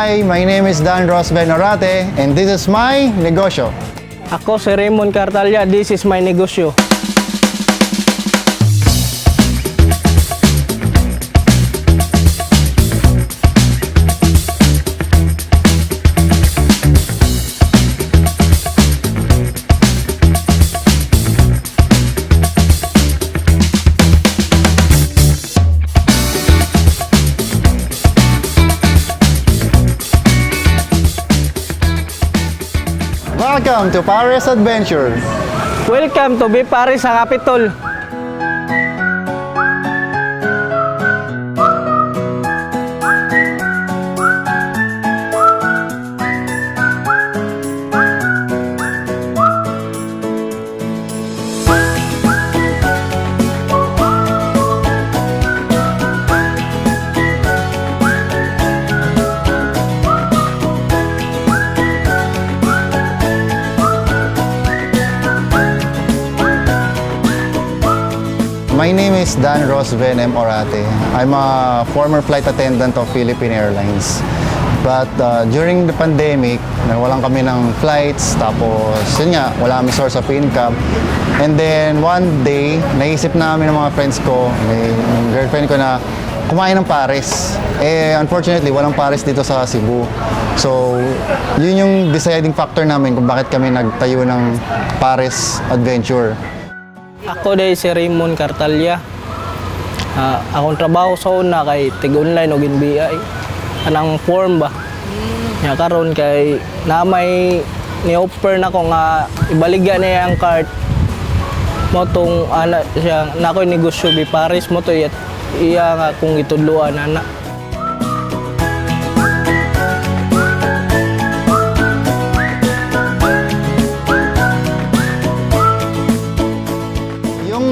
Hi, my name is Dan Rosben Orate and this is my negosyo. Ako si Raymond Cartalya, this is my negosyo. Welcome to Paris Adventure. Welcome to Be Paris sa Capitol. My name is Dan Rosben M. Orate. I'm a former flight attendant of Philippine Airlines. But during the pandemic, nawalan kami ng flights, tapos yun nga, wala kami source of income. And then one day, naisip namin ng mga friends ko, yung girlfriend ko na kumain ng pares. Unfortunately, walang pares dito sa Cebu. So, yun yung deciding factor namin kung bakit kami nagtayo ng Pares Adventure. Ako day si Raymond Cartalya. Akong trabaho sa una kay tig-online o ginbiyay. Anang form ba? Nya karon kay namay ni-offer na ko nga ibaligya niya ang card. Mo tong ana siya na ko negosyo Be Paris mo to iya nga kung itudluan ana.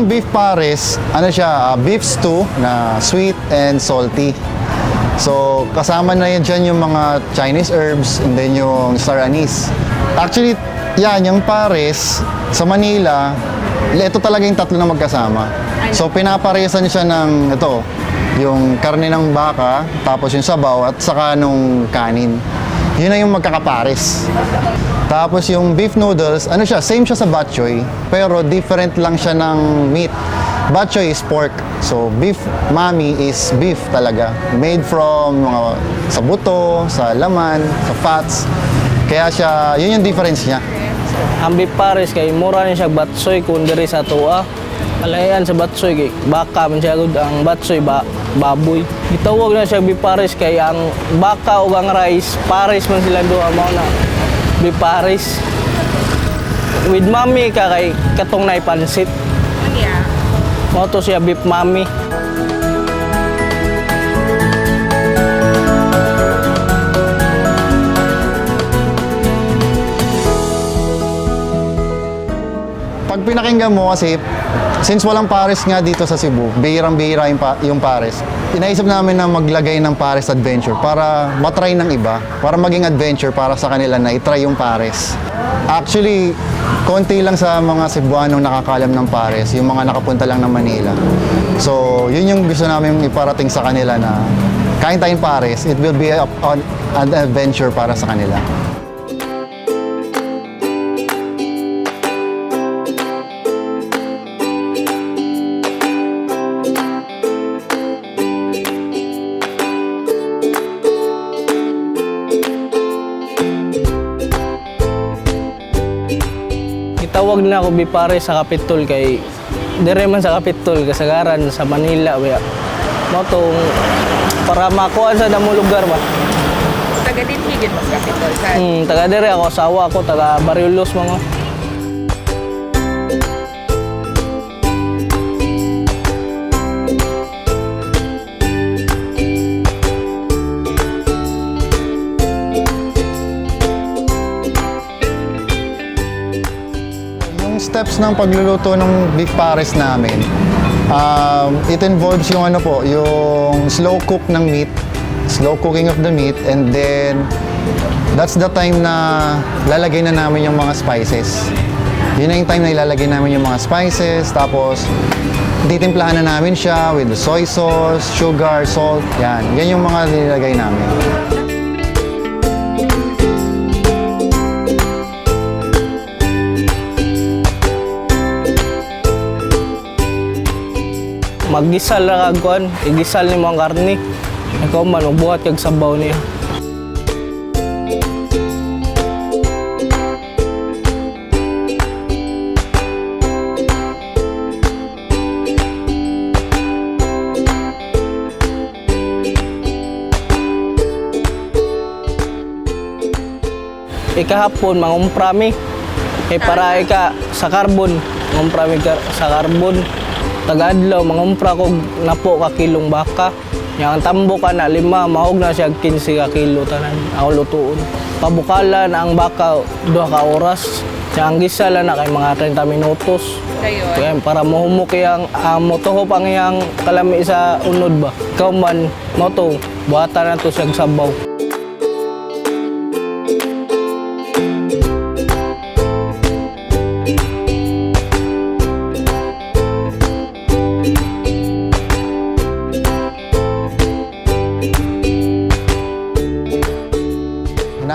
Beef pares, ano siya, beef stew na sweet and salty. So, kasama na yan dyan yung mga Chinese herbs and then yung star anise. Actually, yan, yung pares sa Manila, ito talaga yung tatlo na magkasama. So, pinaparesan siya ng ito, yung karne ng baka, tapos yung sabaw at saka nung kanin. Yun na yung magkakapares. Tapos yung beef noodles, ano siya, same siya sa bok choy, pero different lang siya ng meat. Bok choy is pork, so beef mami is beef talaga. Made from sa buto, sa laman, sa fats. Kaya siya, yun yung difference niya. Ang Be Paris kay mura ni siya batsoy kung diri sa tuwa. Alayan sa batsoy kay baka man siya gud ang batsoy baboy. Gitawag na siya Be Paris kay ang baka ug ang rice pares man sila duha mao na Be Paris. With mami ka kay katong nay pansit. Yeah. Mao to siya beef mami. Pag pinakinggan mo kasi, since walang pares nga dito sa Cebu, bihirang-bihira yung pares, inaisip namin na maglagay ng Pares Adventure para matry ng iba, para maging adventure para sa kanila na itry yung pares. Actually, konti lang sa mga Cebuanong nakakalam ng pares, yung mga nakapunta lang ng Manila. So, yun yung gusto namin iparating sa kanila na kain tayong pares, it will be an adventure para sa kanila. Tawag na ako Be Paris sa Capitol kay dire man sa Capitol kasagaran sa Manila ba. Mo tong para makuha sa damo lugar ba. Taga din higit mas Capitol sa. Taga dire ako asawa ko taga Barrio Los mga. Steps ng pagluluto ng beef pares namin, it involves yung ano po, yung slow cook ng meat, slow cooking of the meat, and then that's the time na lalagay na namin yung mga spices. Yun na yung time na ilalagay namin yung mga spices, tapos titimplahan na namin siya with the soy sauce, sugar, salt, yan. Yan yung mga nilalagay namin. maggisal ra kag kuan, igisal nimo ang karne. Ikaw man buhat kag sabaw niya. Ikahapon mangumpra mi. Para sa carbon, mangumpra mi sa carbon. Taga-adlaw mangumpra kog napo ka kilong baka. Yang tambo ka na 5, mahog na siya 15 ka kilo tanan. Ako lutuon. Pabukalan ang baka 2 ka oras. Yang gisala na kay mga 30 minutos. Dayon. Kaya para mahumok yang motohop ang iyang kalami sa unod ba. Ikaw man moto, buhatan na to siya sabaw.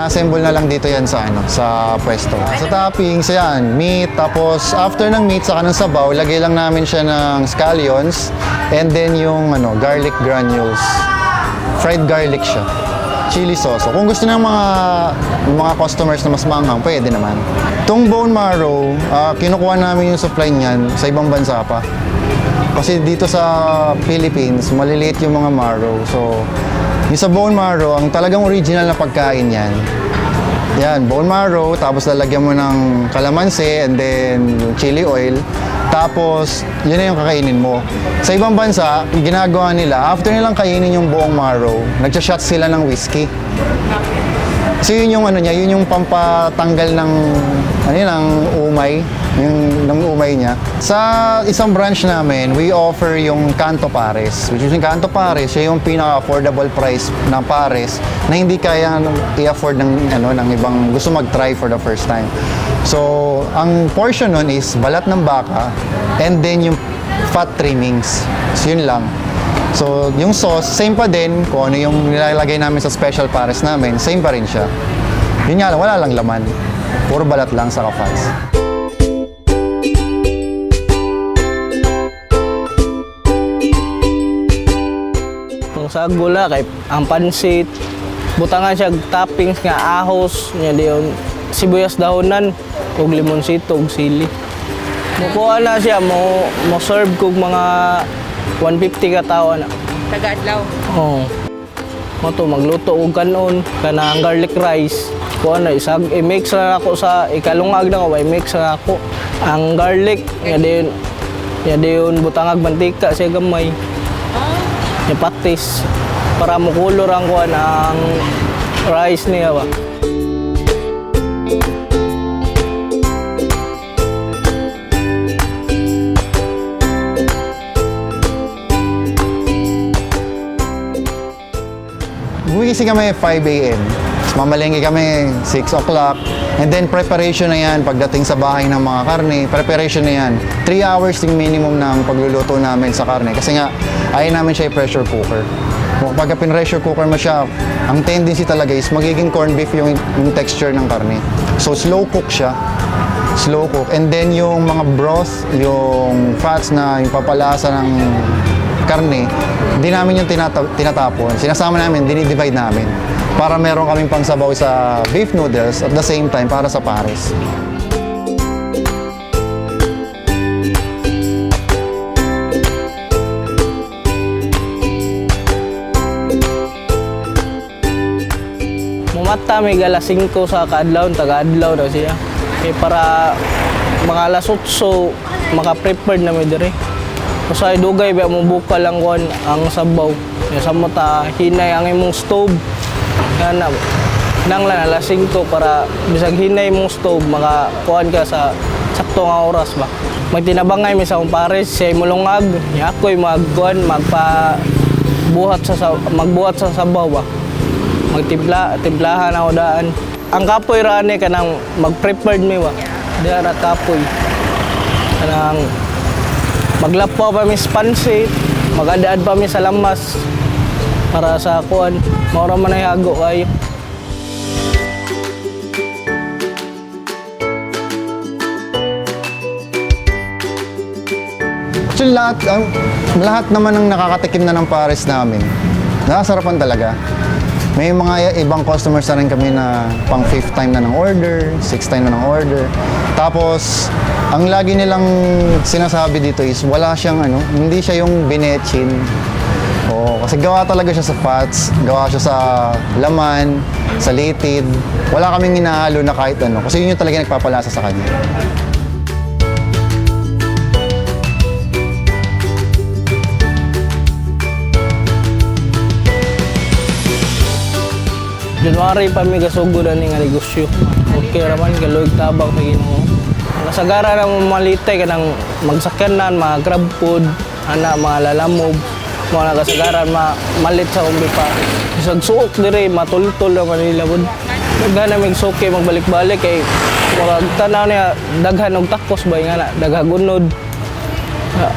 Na-assemble na lang dito yan sa sa pwesto. Sa toppings, yan, meat, tapos after ng meat, saka ng sabaw, lagay lang namin siya ng scallions, and then yung garlic granules. Fried garlic siya. Chili sauce. So, kung gusto ng mga customers na mas maanghang, pwede naman. Itong bone marrow, kinukuha namin yung supply niyan sa ibang bansa pa. Kasi dito sa Philippines, maliliit yung mga marrow. So, yung sa bone marrow, ang talagang original na pagkain yan. Yan, bone marrow, tapos lalagyan mo ng kalamansi and then chili oil. Tapos, yun na yung kakainin mo. Sa ibang bansa, ginagawa nila, after nilang kainin yung buong marrow, nagsa-shot sila ng whiskey. So yun yung yun yung pampatanggal ng ng umay, ng umay niya. Sa isang branch namin, we offer yung Canto Pares. Which is yung Canto Pares, siya yung pinaka-affordable price ng pares na hindi kaya i-afford ng ibang gusto mag-try for the first time. So, ang portion nun is balat ng baka and then yung fat trimmings. So, yun lang. So, yung sauce, same pa din kung ano yung nilalagay namin sa special pares namin, same pa rin siya. Yun nga lang, wala lang laman. Puro balat lang sa fats. Kung sa gula, kay ang pansit, butangan siya toppings nga ahos, nya diyon sibuyas dahonan, ug limonsito, ug sili. Mukuha na siya, mo serve kog mga 150 ka tao na. Taga-adlaw. Oo. Mato magluto og kanon, kanang garlic rice. Kuha na isag i-mix na ako sa ikalungag na ko, i-mix na ako. Ang garlic, ya diyon butangag mantika siya gamay. Ya patis para mukulor ang kuan ang rice niya ba. Gumigising kami 5 a.m. Mamalengke kami 6 o'clock. And then preparation na yan pagdating sa bahay ng mga karne. Preparation na yan. 3 hours yung minimum ng pagluluto namin sa karne. Kasi nga, ayaw namin siya i-pressure cooker. Kung pagka pin-pressure cooker mo siya, ang tendency talaga is magiging corned beef yung texture ng karne. So slow cook siya. Slow cook. And then yung mga broth, yung fats na yung papalasa ng karne, hindi namin yung tinatapon. Sinasama namin, dinidivide namin para meron kaming pangsabaw sa beef noodles at the same time para sa pares. Mumata may alas 5 sa kaadlaw, taga-adlaw na siya. Para mga alas 8, maka-prepared na may dire. Sa dugay ba mo buka lang kuan ang sabaw. Sa mata hinay ang imong stove. Kana nang lang alas 5 para bisag hinay imong stove makakuan ka sa sakto nga oras ba. Magtinabangay mi sa pares, siya mulungag, nya ako'y magkuan magbuhat sa sabaw ba. Timplahan ako daan. Ang kapoy rani kanang mag-prepared mi ba. Diya ra kapoy. Kanang maglapaw pa mi sa pansit, magadaan pa mi sa lamas para sa kuan, maura man ay hago kayo. Actually, lahat naman ng nakakatikim na ng pares namin, nakasarapan talaga. May mga ibang customers na rin kami na pang 5th time na ng order, 6th time na ng order. Tapos, ang lagi nilang sinasabi dito is wala siyang hindi siya yung binetchin. Oo, kasi gawa talaga siya sa fats, gawa siya sa laman, sa litid. Wala kaming hinahalo na kahit ano, kasi yun yung talaga nagpapalasa sa kanya. January pa may gasugod ani nga negosyo. Okay raman kaloy tabang sa Ginoo. Kasagara na malitay kanang magsakyanan, mga grab food, ana mga lalamog, mga kasagaran malit sa kumbi pa. Isag suok dire matultol naman nila bud. Daghan mig suki magbalik-balik kay murag tanaw niya daghan og takos bay nga na daghagunod.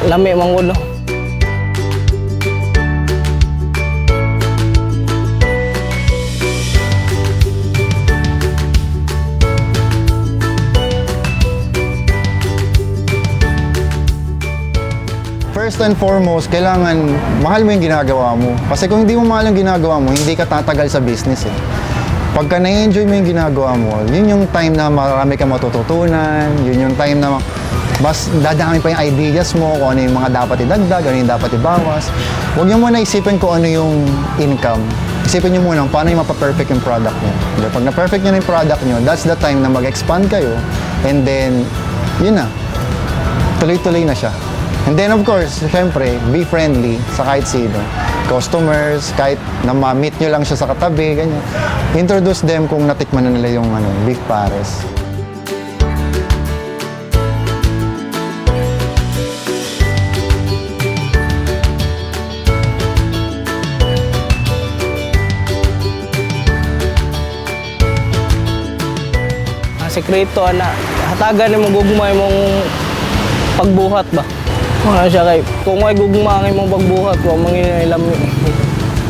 Lami man gud no. First and foremost, kailangan mahal mo yung ginagawa mo. Kasi kung hindi mo mahal yung ginagawa mo, hindi ka tatagal sa business eh. Pagka na-enjoy mo yung ginagawa mo, yun yung time na marami kang matututunan, yun yung time na mas dadami pa yung ideas mo, kung ano yung mga dapat idagdag, ano yung dapat ibawas. Huwag niyo muna isipin kung ano yung income. Isipin niyo muna paano yung mapaperfect yung product niyo. Pag na-perfect niyo na yung product niyo, that's the time na mag-expand kayo, and then, yun na. Tuloy-tuloy na siya. And then of course, syempre, be friendly sa kahit sino. Customers, kahit na ma-meet nyo lang siya sa katabi, ganyan. Introduce them kung natikman na nila yung beef pares. Ang sekreto ana, hatagan ni mo gugmay mong pagbuhat ba. Ano siya kay kung may gugma ang imong pagbuhat wa manginailam.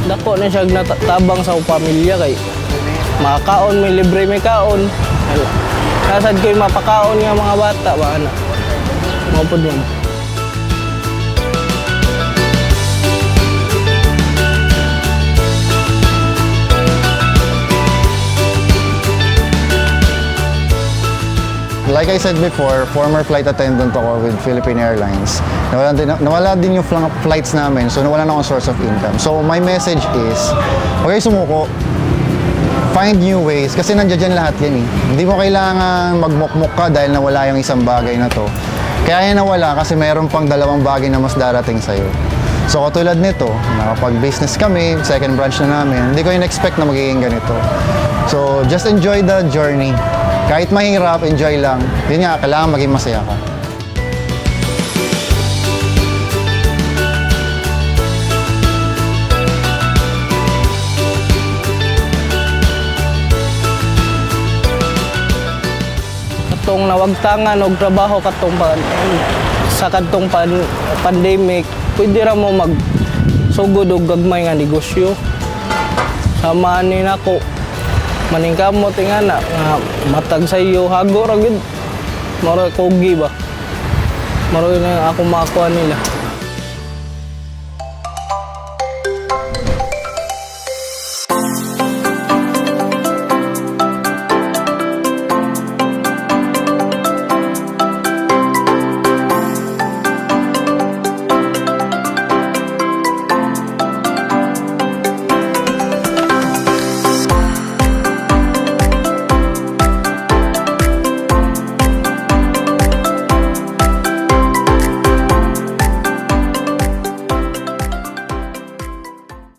Dako na siya natabang sa pamilya kay makakaon may libre may kaon. Kasad ko mapakaon nga mga bata ba ana. Mapod mo. Like I said before, former flight attendant ako with Philippine Airlines. Nawala din yung flights namin, so nawala na akong source of income. So my message is, huwag kayo sumuko. Find new ways, kasi nandiyan dyan lahat yan eh. Hindi mo kailangan magmukmuk ka dahil nawala yung isang bagay na to. Kaya yan nawala kasi mayroon pang 2 bagay na mas darating sa'yo. So katulad nito, nakapag-business kami, second branch na namin, hindi ko in-expect na magiging ganito. So just enjoy the journey. Kahit mahirap, enjoy lang. Yun nga, kailangan maging masaya ka. Katong nawagtangan og trabaho katong sa kadtong pandemic, pwede ra mo magsugod og gagmay nga negosyo. Samahan ni nako maningkamot nga na matag sa iyo hago ra gid maro kogi ba maro na ako makuha nila.